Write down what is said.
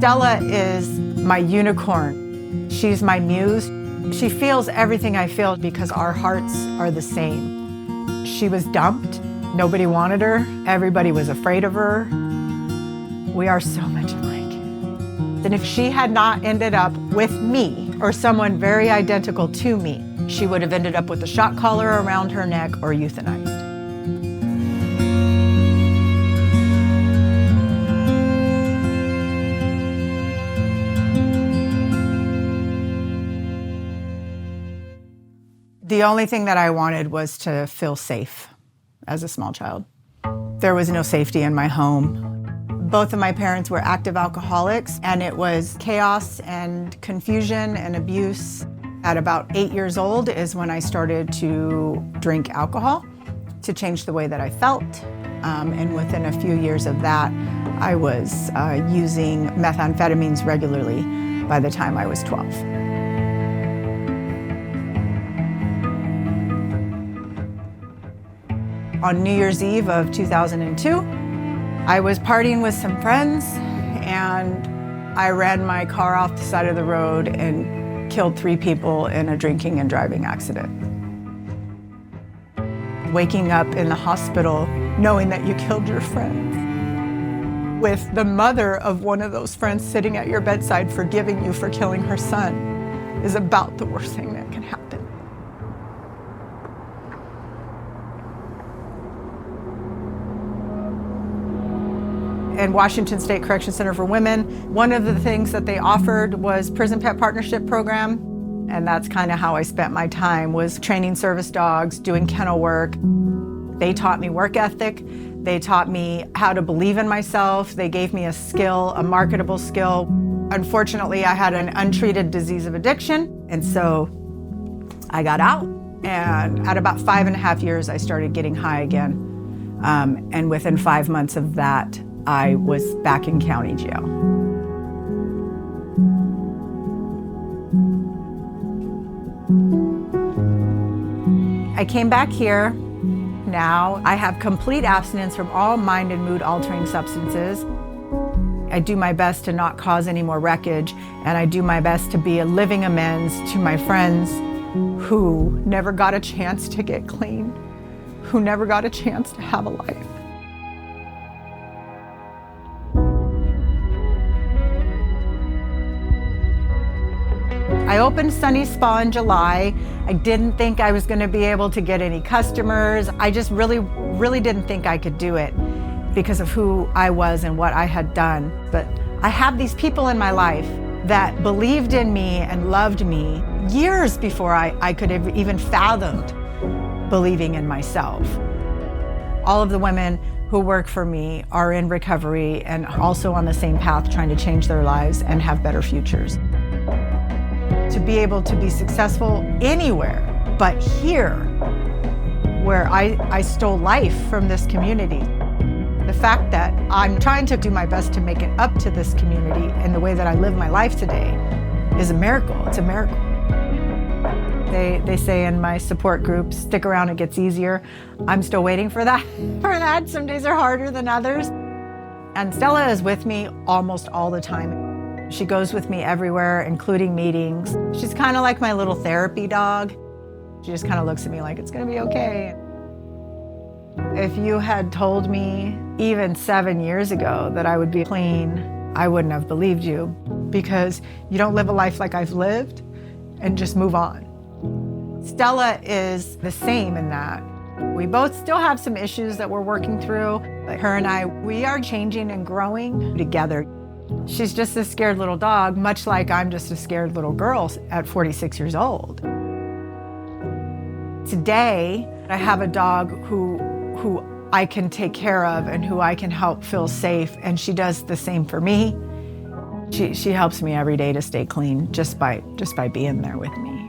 Stella is my unicorn. She's my muse. She feels everything I feel because our hearts are the same. She was dumped. Nobody wanted her. Everybody was afraid of her. We are so much alike. And if she had not ended up with me or someone very identical to me, she would have ended up with a shock collar around her neck or euthanized. The only thing that I wanted was to feel safe as a small child. There was no safety in my home. Both of my parents were active alcoholics, and it was chaos and confusion and abuse. At about 8 years old is when I started to drink alcohol to change the way that I felt. And within a few years of that, I was using methamphetamines regularly by the time I was 12. On New Year's Eve of 2002, I was partying with some friends and I ran my car off the side of the road and killed 3 people in a drinking and driving accident. Waking up in the hospital knowing that you killed your friends, with the mother of one of those friends sitting at your bedside forgiving you for killing her son, is about the worst thing that can happen. In Washington State Correction Center for Women, one of the things that they offered was Prison Pet Partnership Program, and that's kind of how I spent my time, was training service dogs, doing kennel work. They taught me work ethic. They taught me how to believe in myself. They gave me a skill, a marketable skill. Unfortunately, I had an untreated disease of addiction, and so I got out, and at about 5.5 years, I started getting high again. And within 5 months of that, I was back in county jail. I came back here. Now I have complete abstinence from all mind and mood altering substances. I do my best to not cause any more wreckage, and I do my best to be a living amends to my friends who never got a chance to get clean, who never got a chance to have a life. I opened Sunny Spa in July. I didn't think I was going to be able to get any customers. I just really didn't think I could do it because of who I was and what I had done. But I have these people in my life that believed in me and loved me years before I could have even fathomed believing in myself. All of the women who work for me are in recovery and also on the same path trying to change their lives and have better futures. To be able to be successful anywhere, but here, where I stole life from this community. The fact that I'm trying to do my best to make it up to this community in the way that I live my life today is a miracle. It's a miracle. They say in my support group, stick around, it gets easier. I'm still waiting for that. Some days are harder than others. And Stella is with me almost all the time. She goes with me everywhere, including meetings. She's kind of like my little therapy dog. She just kind of looks at me like, it's gonna be okay. If you had told me even 7 years ago that I would be clean, I wouldn't have believed you, because you don't live a life like I've lived and just move on. Stella is the same in that. We both still have some issues that we're working through, but her and I, we are changing and growing together. She's just a scared little dog, much like I'm just a scared little girl at 46 years old. Today, I have a dog who I can take care of and who I can help feel safe, and she does the same for me. She helps me every day to stay clean just by being there with me.